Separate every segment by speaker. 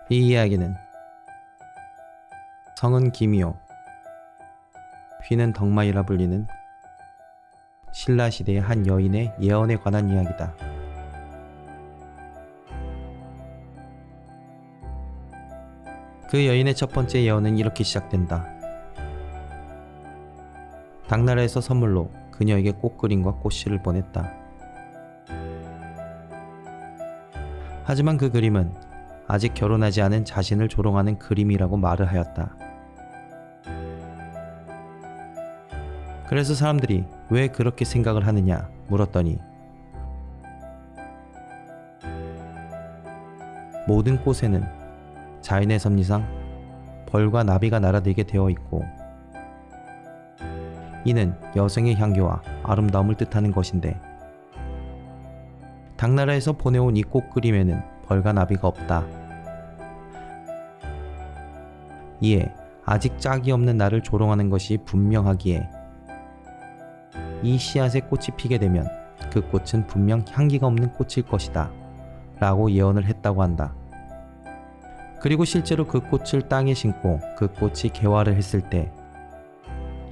Speaker 1: 이 이야기는 성은 김이요 휘는 덕마이라 불리는 신라시대의 한 여인의 예언에 관한 이야기다. 그 여인의 첫 번째 예언은 이렇게 시작된다. 당나라에서 선물로 그녀에게 꽃그림과 꽃씨를 보냈다. 하지만 그 그림은 아직 결혼하지 않은 자신을 조롱하는 그림이라고 말을 하였다. 그래서 사람들이 왜 그렇게 생각을 하느냐 물었더니 모든 꽃에는 자연의 섭리상 벌과 나비가 날아들게 되어 있고 이는 여성의 향기와 아름다움을 뜻하는 것인데 당나라에서 보내온 이 꽃 그림에는 벌과 나비가 없다. 이에 아직 짝이 없는 나를 조롱하는 것이 분명하기에 이 씨앗에 꽃이 피게 되면 그 꽃은 분명 향기가 없는 꽃일 것이다 라고 예언을 했다고 한다. 그리고 실제로 그 꽃을 땅에 심고 그 꽃이 개화를 했을 때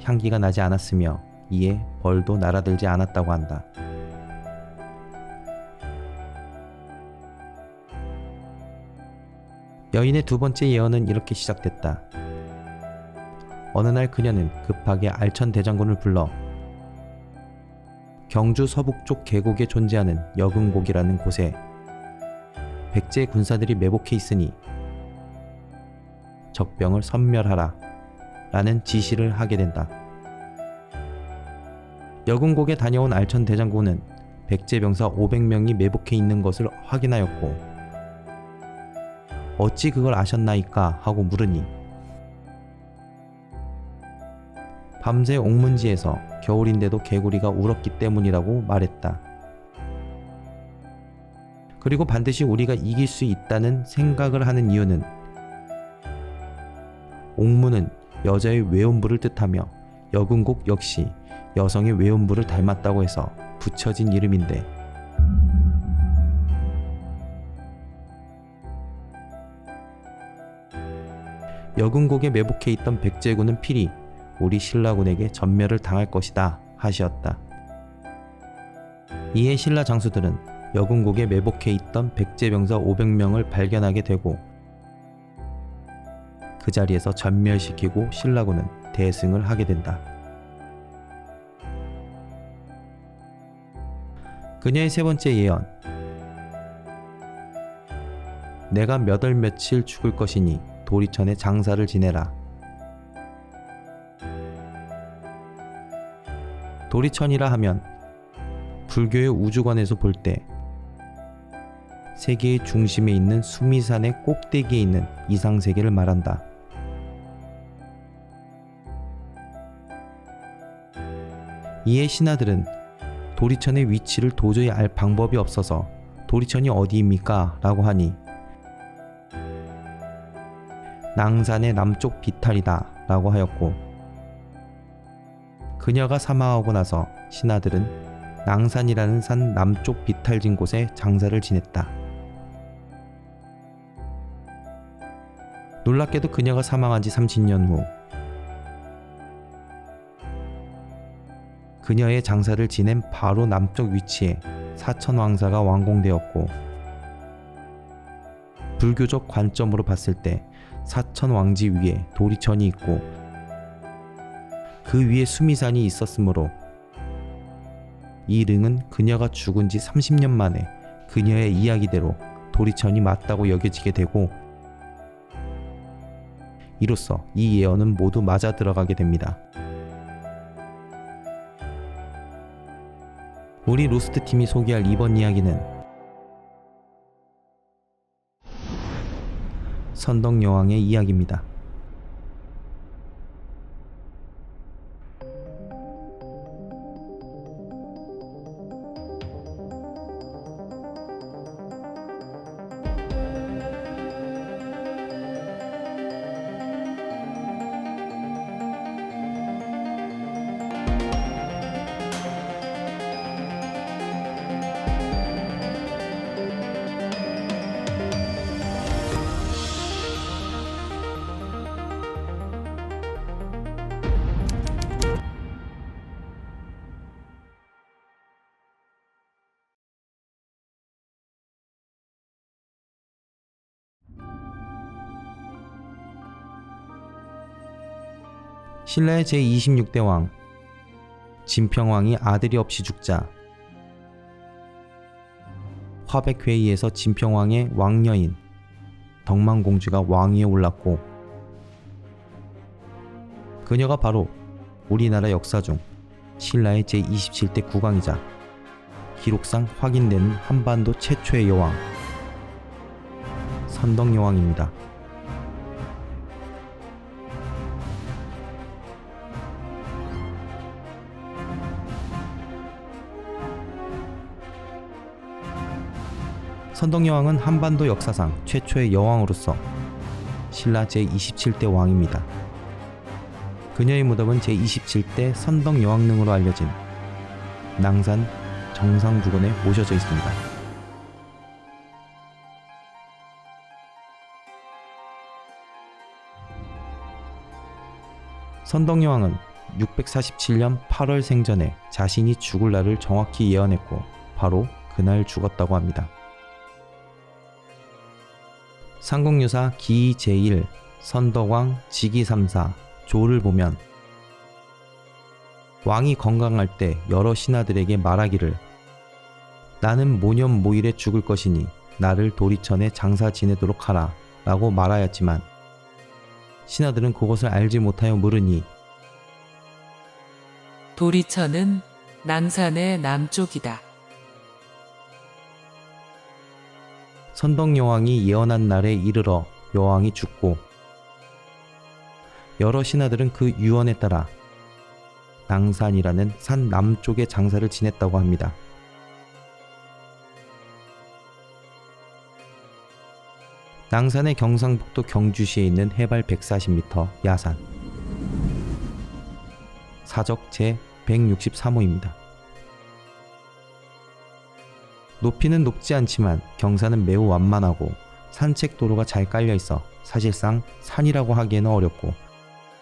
Speaker 1: 향기가 나지 않았으며 이에 벌도 날아들지 않았다고 한다. 여인의 두 번째 예언은 이렇게 시작됐다. 어느 날 그녀는 급하게 알천 대장군을 불러 경주 서북쪽 계곡에 존재하는 여금곡이라는 곳에 백제 군사들이 매복해 있으니 적병을 섬멸하라 라는 지시를 하게 된다. 여금곡에 다녀온 알천 대장군은 백제 병사 500명이 매복해 있는 것을 확인하였고 어찌 그걸 아셨나이까 하고 물으니 밤새 옥문지에서 겨울인데도 개구리가 울었기 때문이라고 말했다. 그리고 반드시 우리가 이길 수 있다는 생각을 하는 이유는 옥문은 여자의 외음부를 뜻하며 여금곡 역시 여성의 외음부를 닮았다고 해서 붙여진 이름인데 여금곡에 매복해 있던 백제군은 필히 우리 신라군에게 전멸을 당할 것이다 하시었다. 이에 신라 장수들은 여금곡에 매복해 있던 백제 병사 500명을 발견하게 되고 그 자리에서 전멸시키고 신라군은 대승을 하게 된다. 그녀의 세 번째 예언. 내가 몇 월 며칠 죽을 것이니 도리천에 장사를 지내라. 도리천이라 하면 불교의 우주관에서 볼 때 세계의 중심에 있는 수미산의 꼭대기에 있는 이상세계를 말한다. 이에 신하들은 도리천의 위치를 도저히 알 방법이 없어서 도리천이 어디입니까? 라고 하니 낭산의 남쪽 비탈이다 라고 하였고 그녀가 사망하고 나서 신하들은 낭산이라는 산 남쪽 비탈진 곳에 장사를 지냈다. 놀랍게도 그녀가 사망한 지 30년 후 그녀의 장사를 지낸 바로 남쪽 위치에 사천왕사가 완공되었고 불교적 관점으로 봤을 때 사천왕지 위에 도리천이 있고 그 위에 수미산이 있었으므로 이 릉은 그녀가 죽은 지 30년 만에 그녀의 이야기대로 도리천이 맞다고 여겨지게 되고 이로써 이 예언은 모두 맞아 들어가게 됩니다. 우리 로스트 팀이 소개할 이번 이야기는 선덕여왕의 이야기입니다. 신라의 제26대 왕 진평왕이 아들이 없이 죽자 화백회의에서 진평왕의 왕녀인 덕만공주가 왕위에 올랐고, 그녀가 바로 우리나라 역사 중 신라의 제27대 국왕이자 기록상 확인되는 한반도 최초의 여왕 선덕여왕입니다. 선덕여왕은 한반도 역사상 최초의 여왕으로서 신라 제27대 왕입니다. 그녀의 무덤은 제27대 선덕여왕릉으로 알려진 낭산 정상부근에 모셔져 있습니다. 선덕여왕은 647년 8월 생전에 자신이 죽을 날을 정확히 예언했고 바로 그날 죽었다고 합니다. 삼국유사 기 제1 선덕왕 직위3사 조를 보면 왕이 건강할 때 여러 신하들에게 말하기를 나는 모년모일에 죽을 것이니 나를 도리천에 장사 지내도록 하라 라고 말하였지만 신하들은 그것을 알지 못하여 물으니
Speaker 2: 도리천은 낭산의 남쪽이다.
Speaker 1: 선덕여왕이 예언한 날에 이르러 여왕이 죽고 여러 신하들은 그 유언에 따라 낭산이라는 산 남쪽에 장사를 지냈다고 합니다. 낭산의 경상북도 경주시에 있는 해발 140m 야산 사적 제163호입니다. 높이는 높지 않지만 경사는 매우 완만하고 산책도로가 잘 깔려 있어 사실상 산이라고 하기에는 어렵고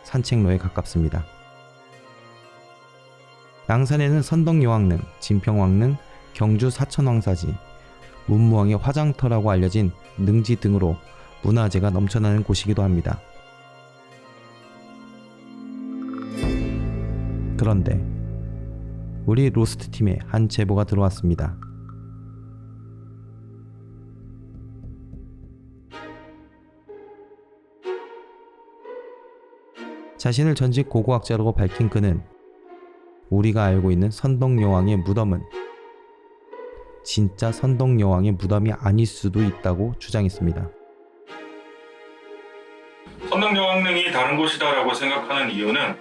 Speaker 1: 산책로에 가깝습니다. 낭산에는 선덕여왕릉, 진평왕릉, 경주 사천왕사지, 문무왕의 화장터라고 알려진 능지 등으로 문화재가 넘쳐나는 곳이기도 합니다. 그런데 우리 로스트팀에 한 제보가 들어왔습니다. 자신을 전직 고고학자라고 밝힌 그는 우리가 알고 있는 선덕여왕의 무덤은 진짜 선덕여왕의 무덤이 아닐 수도 있다고 주장했습니다.
Speaker 3: 선덕여왕릉이 다른 곳이다라고 생각하는 이유는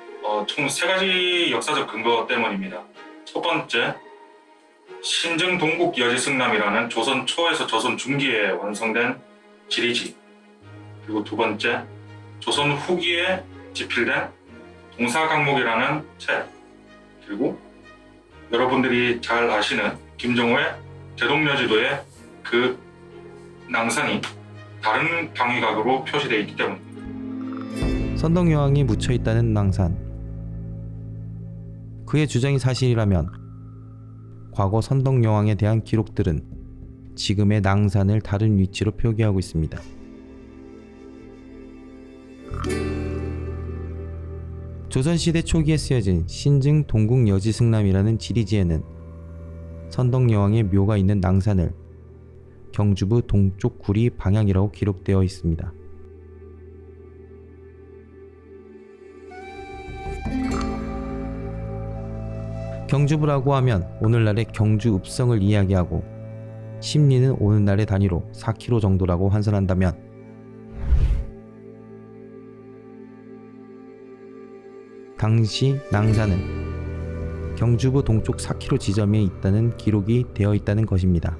Speaker 3: 총 3가지 역사적 근거 때문입니다. 첫 번째, 신증 동국 여지승남이라는 조선 초에서 조선 중기에 완성된 지리지. 그리고 두 번째, 조선 후기에 집필된 동사강목이라는 책. 그리고 여러분들이 잘 아시는 김정호의 대동여지도의 그 낭산이 다른 방위각으로 표시되어 있기 때문입니다.
Speaker 1: 선덕여왕이 묻혀있다는 낭산. 그의 주장이 사실이라면 과거 선덕여왕에 대한 기록들은 지금의 낭산을 다른 위치로 표기하고 있습니다. 조선시대 초기에 쓰여진 신증 동국 여지승남이라는 지리지에는 선덕여왕의 묘가 있는 낭산을 경주부 동쪽 구리 방향이라고 기록되어 있습니다. 경주부라고 하면 오늘날의 경주 읍성을 이야기하고 심리는 오늘날의 단위로 4km 정도라고 환산한다면 당시 낭산은 경주부 동쪽 4km 지점에 있다는 기록이 되어 있다는 것입니다.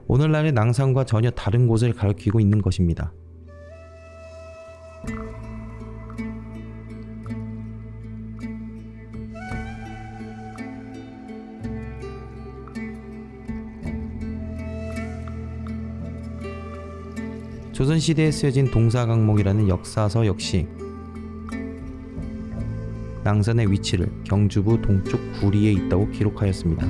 Speaker 1: 오늘날의 낭산과 전혀 다른 곳을 가리키고 있는 것입니다. 조선시대에 쓰여진 동사강목이라는 역사서 역시 낭산의 위치를 경주부 동쪽 구리에 있다고 기록하였습니다.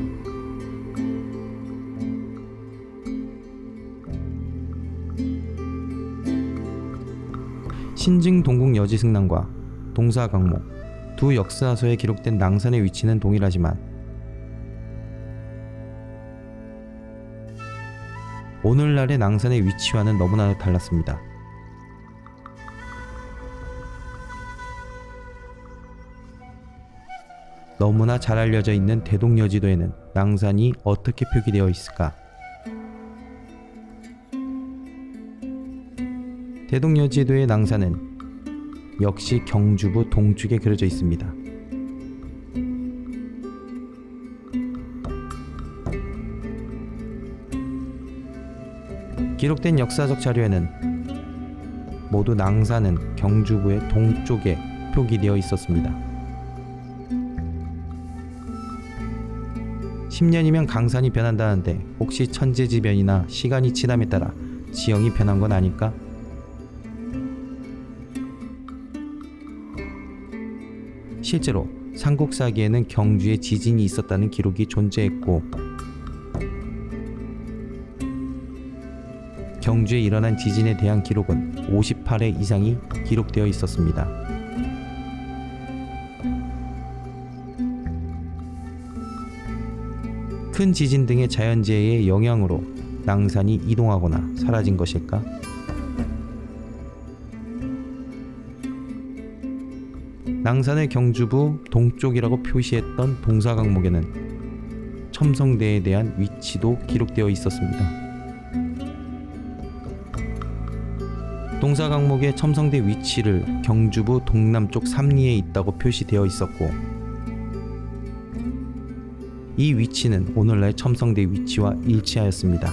Speaker 1: 신증 동국 여지승남과 동사강목 두 역사서에 기록된 낭산의 위치는 동일하지만 오늘날의 낭산의 위치와는 너무나 달랐습니다. 너무나 잘 알려져 있는 대동여지도에는 낭산이 어떻게 표기되어 있을까? 대동여지도의 낭산은 역시 경주부 동쪽에 그려져 있습니다. 기록된 역사적 자료에는 모두 낭산은 경주부의 동쪽에 표기되어 있었습니다. 10년이면 강산이 변한다는데 혹시 천재지변이나 시간이 지남에 따라 지형이 변한 건 아닐까? 실제로 삼국사기에는 경주에 지진이 있었다는 기록이 존재했고 경주에 일어난 지진에 대한 기록은 58회 이상이 기록되어 있었습니다. 큰 지진 등의 자연재해의 영향으로 낭산이 이동하거나 사라진 것일까? 낭산의 경주부 동쪽이라고 표시했던 동사강목에는 첨성대에 대한 위치도 기록되어 있었습니다. 동사강목의 첨성대 위치를 경주부 동남쪽 삼리에 있다고 표시되어 있었고 이 위치는 오늘날 첨성대 위치와 일치하였습니다.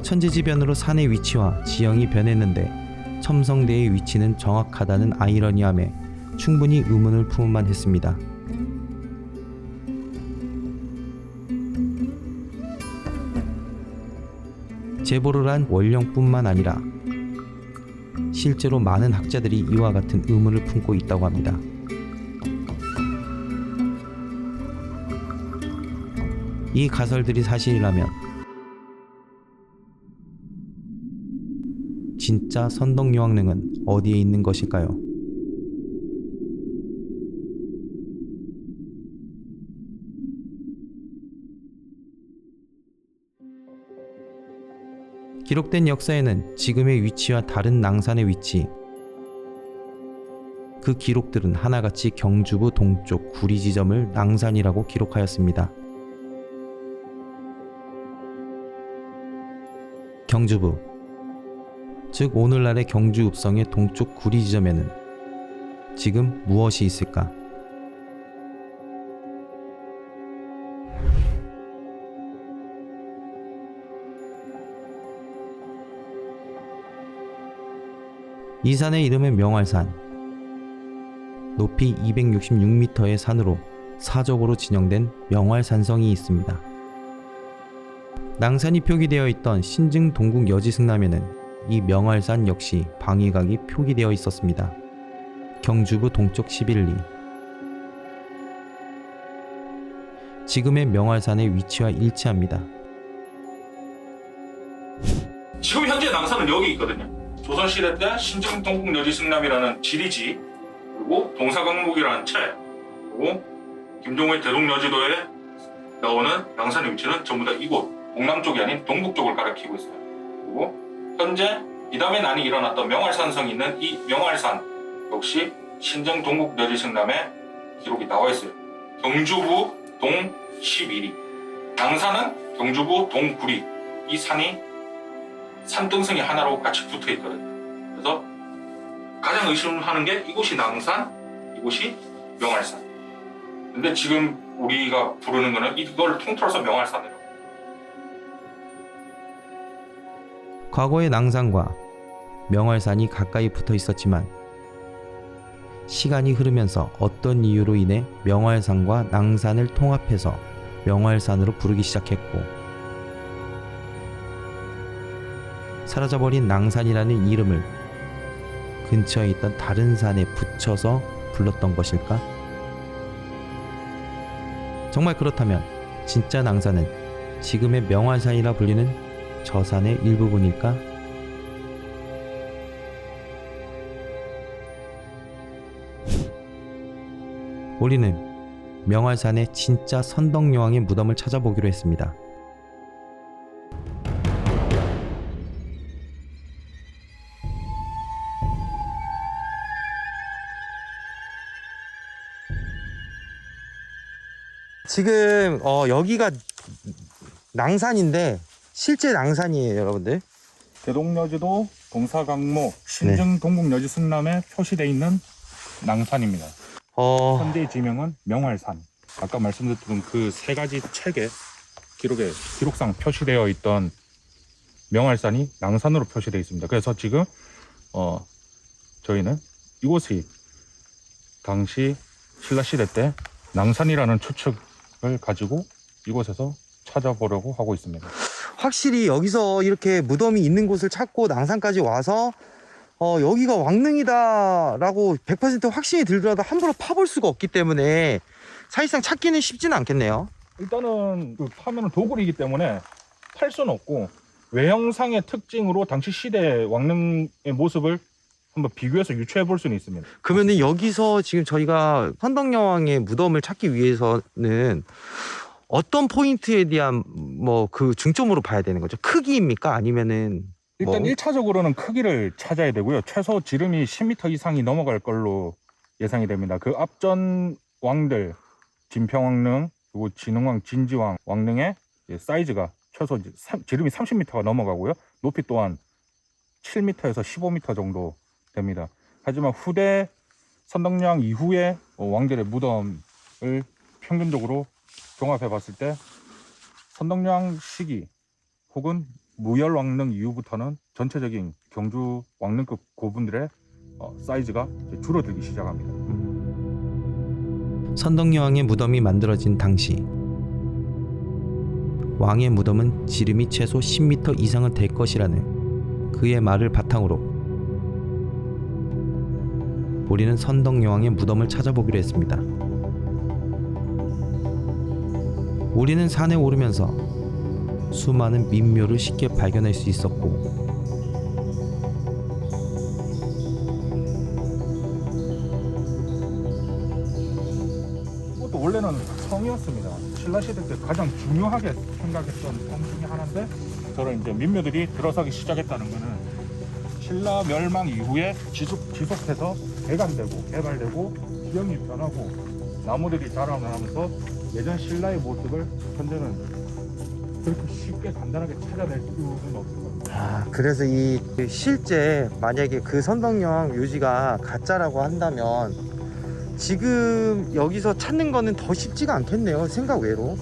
Speaker 1: 천재지변으로 산의 위치와 지형이 변했는데 첨성대의 위치는 정확하다는 아이러니함에 충분히 의문을 품을만 했습니다. 제보를 한 원령뿐만 아니라 실제로 많은 학자들이 이와 같은 의문을 품고 있다고 합니다. 이 가설들이 사실이라면 진짜 선덕여왕릉은 어디에 있는 것일까요? 기록된 역사에는 지금의 위치와 다른 낭산의 위치, 그 기록들은 하나같이 경주부 동쪽 구리 지점을 낭산이라고 기록하였습니다. 경주부, 즉 오늘날의 경주 읍성의 동쪽 구리 지점에는 지금 무엇이 있을까? 이 산의 이름은 명활산, 높이 266m의 산으로 사적으로 진영된 명활산성이 있습니다. 낭산이 표기되어 있던 신증 동국 여지승남에는 이 명활산 역시 방위각이 표기되어 있었습니다. 경주부 동쪽 11리. 지금의 명활산의 위치와 일치합니다.
Speaker 3: 지금 현재 낭산은 여기 있거든요. 조선시대 때 신증 동국 여지승남이라는 지리지, 그리고 동사강목이라는 채, 그리고 김종호의 대동여지도에 나오는 낭산의 위치는 전부 다 이곳 동남쪽이 아닌 동북쪽을 가리키고 있어요. 그리고 현재 이담의 난이 일어났던 명활산성이 있는 이 명활산 역시 신증 동국 여지승남에 기록이 나와 있어요. 경주부 동 11리, 낭산은 경주부 동 9리. 이 산이 산등성이 하나로 같이 붙어 있거든요. 그래서 가장 의심하는 게 이곳이 낭산, 이곳이 명활산. 근데 지금 우리가 부르는 거는 이걸 통틀어서 명활산이라고.
Speaker 1: 과거의 낭산과 명활산이 가까이 붙어 있었지만 시간이 흐르면서 어떤 이유로 인해 명활산과 낭산을 통합해서 명활산으로 부르기 시작했고 사라져버린 낭산이라는 이름을 근처에 있던 다른 산에 붙여서 불렀던 것일까? 정말 그렇다면 진짜 낭산은 지금의 명화산이라 불리는 저 산의 일부분일까? 우리는 명화산의 진짜 선덕여왕의 무덤을 찾아보기로 했습니다. 지금 여기가 낭산인데 실제 낭산이에요, 여러분들.
Speaker 3: 대동여지도 동사강모 신증 동국여지 승남에 표시되어 있는 낭산입니다. 현재 지명은 명활산. 아까 말씀드렸던 그 세 가지 책에 기록상 표시되어 있던 명활산이 낭산으로 표시되어 있습니다. 그래서 지금 저희는 이곳이 당시 신라시대 때 낭산이라는 추측을 가지고 이곳에서 찾아보려고 하고 있습니다.
Speaker 1: 확실히 여기서 이렇게 무덤이 있는 곳을 찾고 낭산까지 와서 여기가 왕릉이다라고 100% 확신이 들더라도 함부로 파볼 수가 없기 때문에 사실상 찾기는 쉽지는 않겠네요.
Speaker 3: 일단은 그 파면은 도굴이기 때문에 팔 수는 없고 외형상의 특징으로 당시 시대 왕릉의 모습을 한번 비교해서 유추해 볼 수는 있습니다.
Speaker 1: 그러면은 여기서 지금 저희가 선덕여왕의 무덤을 찾기 위해서는 어떤 포인트에 대한 그 중점으로 봐야 되는 거죠? 크기입니까? 아니면은
Speaker 3: 일단 1차적으로는 크기를 찾아야 되고요. 최소 지름이 10m 이상이 넘어갈 걸로 예상이 됩니다. 그 앞전 왕들 진평왕릉 그리고 진흥왕, 진지왕 왕릉의 사이즈가 최소 지름이 30m가 넘어가고요. 높이 또한 7m에서 15m 정도 됩니다. 하지만 후대 선덕여왕 이후의 왕들의 무덤을 평균적으로 종합해 봤을 때 선덕여왕 시기 혹은 무열왕릉 이후부터는 전체적인 경주 왕릉급 고분들의 사이즈가 줄어들기 시작합니다.
Speaker 1: 선덕여왕의 무덤이 만들어진 당시 왕의 무덤은 지름이 최소 10m 이상은 될 것이라는 그의 말을 바탕으로 우리는 선덕여왕의 무덤을 찾아보기로 했습니다. 우리는 산에 오르면서 수많은 민묘를 쉽게 발견할 수 있었고
Speaker 3: 이것도 원래는 성이었습니다. 신라시대 때 가장 중요하게 생각했던 성 중에 하나인데 저런 이제 민묘들이 들어서기 시작했다는 거는 신라 멸망 이후에 지속해서 개간되고 개발되고 지형이 변하고 나무들이 자라나면서 예전 신라의 모습을 현재는 그렇게 쉽게 간단하게 찾아낼 수는 없을 겁니다.
Speaker 1: 그래서 이 실제 만약에 그 선덕여왕 묘지가 가짜라고 한다면 지금 여기서 찾는 거는 더 쉽지가 않겠네요. 생각 외로.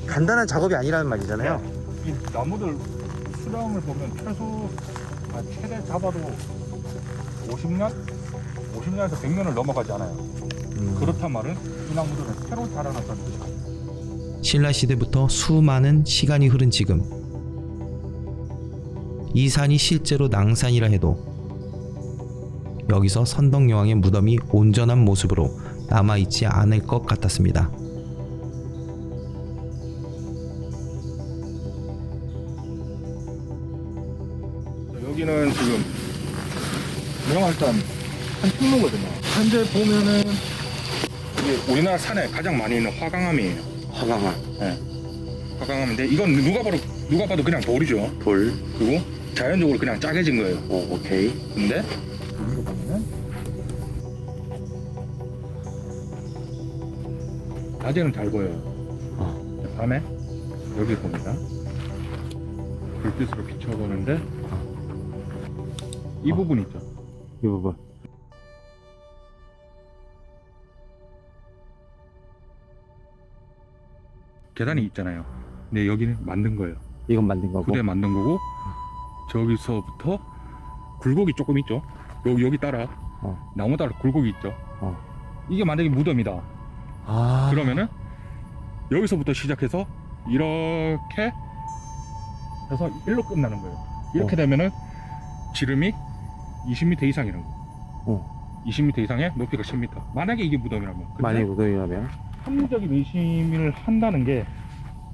Speaker 1: 간단한 작업이 아니라는 말이잖아요.
Speaker 3: 이 나무들 수령을 보면 최대 잡아도 50년? 50년에서 100년을 넘어가지 않아요. 그렇단 말은 이 나무들은 새로 자라났다는 뜻이에요.
Speaker 1: 신라시대부터 수많은 시간이 흐른 지금 이 산이 실제로 낭산이라 해도 여기서 선덕여왕의 무덤이 온전한 모습으로 남아있지 않을 것 같았습니다.
Speaker 3: 여기는 지금 명활산 한 평로거든요. 현재 보면은 이게 우리나라 산에 가장 많이 있는 화강암이에요.
Speaker 1: 화강암.
Speaker 3: 네. 화강암인데 이건 누가 봐도 그냥 돌이죠.
Speaker 1: 돌.
Speaker 3: 그리고 자연적으로 그냥 짜게진 거예요.
Speaker 1: 오케이.
Speaker 3: 근데 여기로 보면은 낮에는 잘 보여요. 밤에 여기 봅니다. 불빛으로 비춰보는데 이 부분 있죠.
Speaker 1: 이 부분.
Speaker 3: 계단이 있잖아요. 근데 여기는 만든 거예요.
Speaker 1: 이건 만든 거고.
Speaker 3: 후대 만든 거고 저기서부터 굴곡이 조금 있죠. 여기 따라 나무 따라 굴곡이 있죠. 이게 만약에 무덤이다. 그러면은 여기서부터 시작해서 이렇게 해서 일로 끝나는 거예요. 이렇게 되면은 지름이 20m 이상이라는 거.
Speaker 4: 어.
Speaker 3: 20m 이상에 높이가 10m. 만약에 이게 무덤이라면. 근데
Speaker 4: 만약에 무덤이라면.
Speaker 3: 합리적인 의심을 한다는 게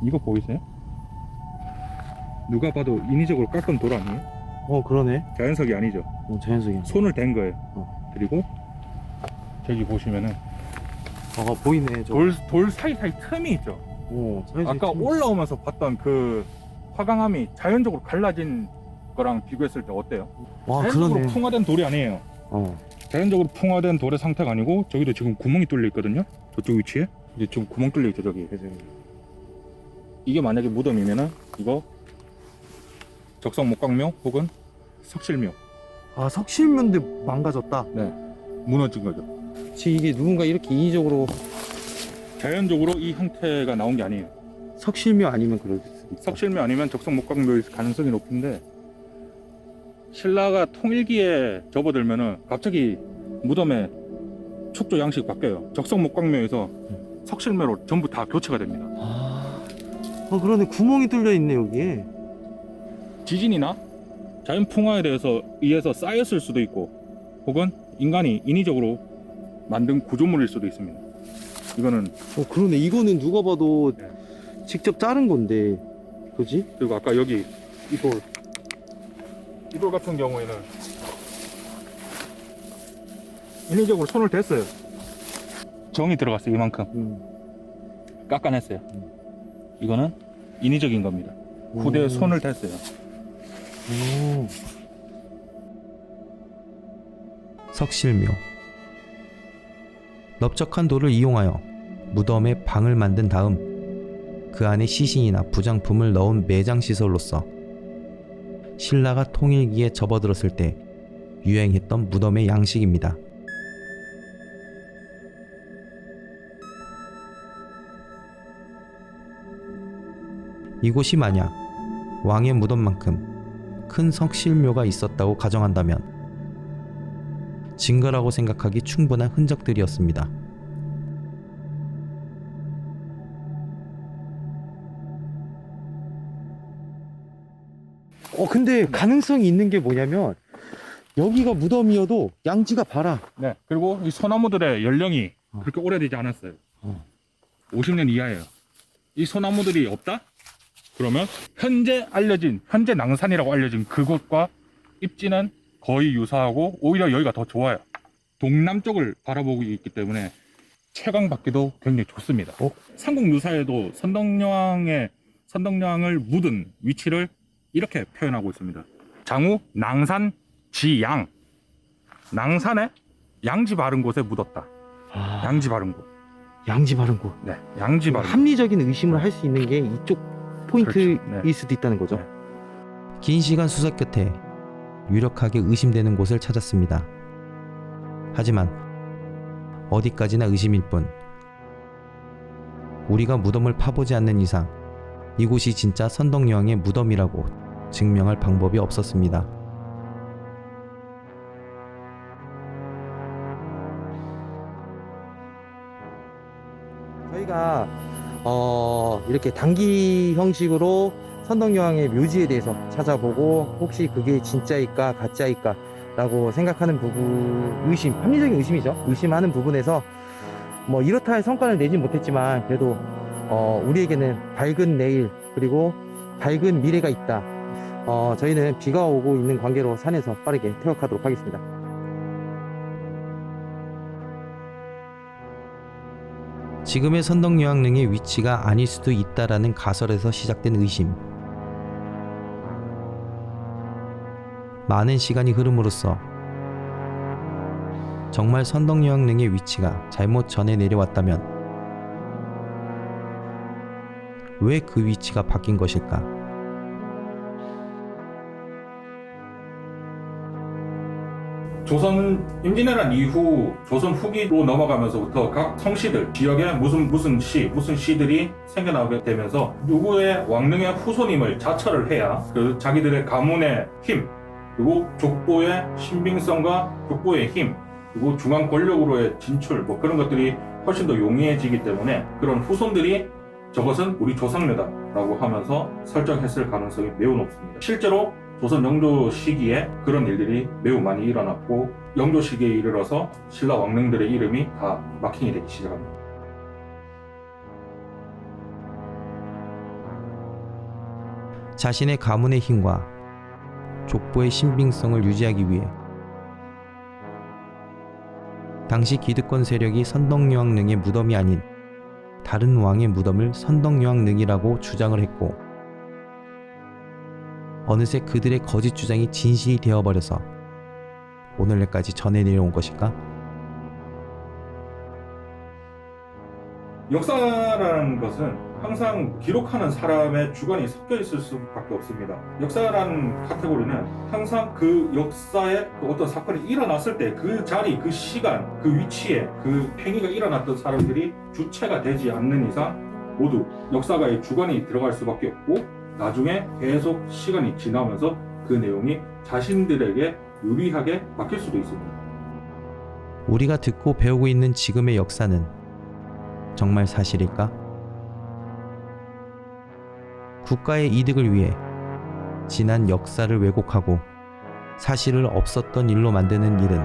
Speaker 3: 이거 보이세요? 누가 봐도 인위적으로 깎은 돌 아니에요?
Speaker 4: 그러네.
Speaker 3: 자연석이 아니죠.
Speaker 4: 자연석이야.
Speaker 3: 손을 댄 거예요.
Speaker 4: 어.
Speaker 3: 그리고 저기 보시면은
Speaker 4: 보이네.
Speaker 3: 돌 사이사이 틈이 있죠. 아까 올라오면서 봤던 그 화강암이 자연적으로 갈라진 거랑 비교했을 때 어때요?
Speaker 4: 와,
Speaker 3: 자연적으로
Speaker 4: 그러네.
Speaker 3: 풍화된 돌이 아니에요. 자연적으로 풍화된 돌의 상태가 아니고 저기도 지금 구멍이 뚫려 있거든요. 저쪽 위치에 이제 지금 구멍 뚫려 있죠. 저기. 이게 만약에 무덤이면은 이거 적성목광묘 혹은 석실묘.
Speaker 4: 아, 석실문데 망가졌다.
Speaker 3: 네, 무너진 거죠.
Speaker 4: 이게 누군가 이렇게 인위적으로
Speaker 3: 자연적으로 이 형태가 나온 게 아니에요.
Speaker 4: 석실묘 아니면 그럴 수도 있다.
Speaker 3: 석실묘 아니면 적성목광묘일 가능성이 높은데 신라가 통일기에 접어들면은 갑자기 무덤에 축조 양식이 바뀌어요. 적성목광묘에서 석실묘로 전부 다 교체가 됩니다.
Speaker 4: 그러네. 구멍이 뚫려 있네 여기에.
Speaker 3: 지진이나 자연 풍화에 의해서 쌓였을 수도 있고 혹은 인간이 인위적으로 만든 구조물일 수도 있습니다. 이거는
Speaker 4: 그러네. 이거는 누가 봐도
Speaker 3: 네.
Speaker 4: 직접 자른 건데, 그지?
Speaker 3: 그리고 아까 여기 이 돌 같은 경우에는 인위적으로 손을 댔어요. 정이 들어갔어요. 이만큼 깎아냈어요. 이거는 인위적인 겁니다. 후대에 손을 댔어요.
Speaker 1: 석실묘. 넓적한 돌을 이용하여 무덤에 방을 만든 다음 그 안에 시신이나 부장품을 넣은 매장시설로서 신라가 통일기에 접어들었을 때 유행했던 무덤의 양식입니다. 이곳이 만약 왕의 무덤만큼 큰 석실묘가 있었다고 가정한다면 증거라고 생각하기 충분한 흔적들이었습니다.
Speaker 4: 근데 가능성이 있는 게 뭐냐면 여기가 무덤이어도 양지가 봐라.
Speaker 3: 네. 그리고 이 소나무들의 연령이 그렇게 오래되지 않았어요. 50년 이하예요. 이 소나무들이 없다? 그러면 현재 낭산이라고 알려진 그곳과 입지는 거의 유사하고 오히려 여기가 더 좋아요. 동남쪽을 바라보고 있기 때문에 채광받기도 굉장히 좋습니다. 삼국 유사에도 선덕여왕을 묻은 위치를 이렇게 표현하고 있습니다. 장우 낭산 지양. 낭산에 양지 바른 곳에 묻었다. 양지 바른 곳.
Speaker 4: 양지 바른 곳.
Speaker 3: 네, 양지 바른 곳.
Speaker 4: 합리적인 의심을 할 수 있는 게 이쪽 포인트일
Speaker 3: 그렇죠. 네.
Speaker 4: 수도 있다는 거죠.
Speaker 3: 네.
Speaker 1: 긴 시간 수사 끝에 유력하게 의심되는 곳을 찾았습니다. 하지만 어디까지나 의심일 뿐 우리가 무덤을 파보지 않는 이상 이곳이 진짜 선덕여왕의 무덤이라고 증명할 방법이 없었습니다.
Speaker 4: 저희가 이렇게 단기 형식으로 선덕여왕의 묘지에 대해서 찾아보고 혹시 그게 진짜일까 가짜일까 라고 생각하는 부분, 합리적인 의심이죠. 의심하는 부분에서 뭐 이렇다 할 성과를 내진 못했지만 그래도 우리에게는 밝은 내일 그리고 밝은 미래가 있다. 저희는 비가 오고 있는 관계로 산에서 빠르게 퇴역하도록 하겠습니다.
Speaker 1: 지금의 선덕여왕릉의 위치가 아닐 수도 있다라는 가설에서 시작된 의심. 많은 시간이 흐름으로써 정말 선덕여왕릉의 위치가 잘못 전해 내려왔다면 왜 그 위치가 바뀐 것일까?
Speaker 3: 조선 임진왜란 이후 조선 후기로 넘어가면서부터 각 성씨들 지역에 무슨 시들이 생겨나게 되면서 누구의 왕릉의 후손임을 자처를 해야 그 자기들의 가문의 힘 그리고 족보의 신빙성과 족보의 힘 그리고 중앙 권력으로의 진출 뭐 그런 것들이 훨씬 더 용이해지기 때문에 그런 후손들이 저것은 우리 조상묘다라고 하면서 설정했을 가능성이 매우 높습니다. 실제로 조선 영조 시기에 그런 일들이 매우 많이 일어났고 영조 시기에 이르러서 신라 왕릉들의 이름이 다 마킹이 되기 시작합니다.
Speaker 1: 자신의 가문의 힘과 족보의 신빙성을 유지하기 위해 당시 기득권 세력이 선덕여왕릉의 무덤이 아닌 다른 왕의 무덤을 선덕여왕릉이라고 주장을 했고, 어느새 그들의 거짓 주장이 진실이 되어버려서 오늘날까지 전해 내려온 것일까?
Speaker 3: 역사라는 것은 항상 기록하는 사람의 주관이 섞여 있을 수밖에 없습니다. 역사라는 카테고리는 항상 그 역사에 그 어떤 사건이 일어났을 때 그 자리, 그 시간, 그 위치에 그 행위가 일어났던 사람들이 주체가 되지 않는 이상 모두 역사가의 주관이 들어갈 수밖에 없고, 나중에 계속 시간이 지나면서 그 내용이 자신들에게 유리하게 바뀔 수도 있습니다.
Speaker 1: 우리가 듣고 배우고 있는 지금의 역사는 정말 사실일까? 국가의 이득을 위해 지난 역사를 왜곡하고 사실을 없었던 일로 만드는 일은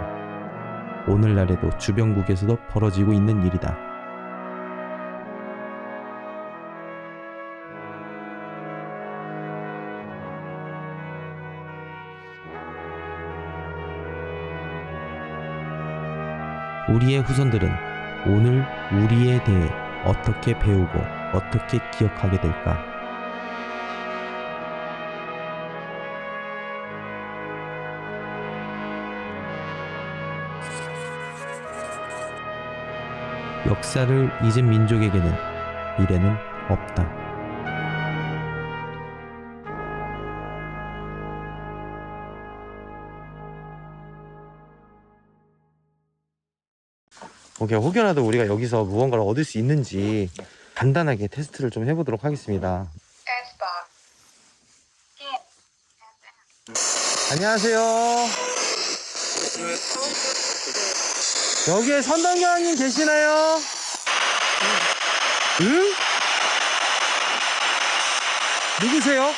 Speaker 1: 오늘날에도 주변국에서도 벌어지고 있는 일이다. 우리의 후손들은 오늘 우리에 대해 어떻게 배우고 어떻게 기억하게 될까? 역사를 잊은 민족에게는 미래는 없다.
Speaker 4: 오케이, 혹여라도 우리가 여기서 무언가를 얻을 수 있는지 간단하게 테스트를 좀 해보도록 하겠습니다. 안녕하세요. 여기에 선덕여왕님 계시나요? 응? 누구세요?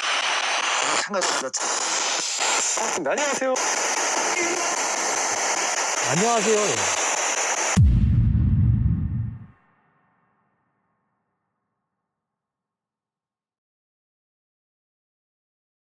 Speaker 4: 안녕하세요. 안녕하세요.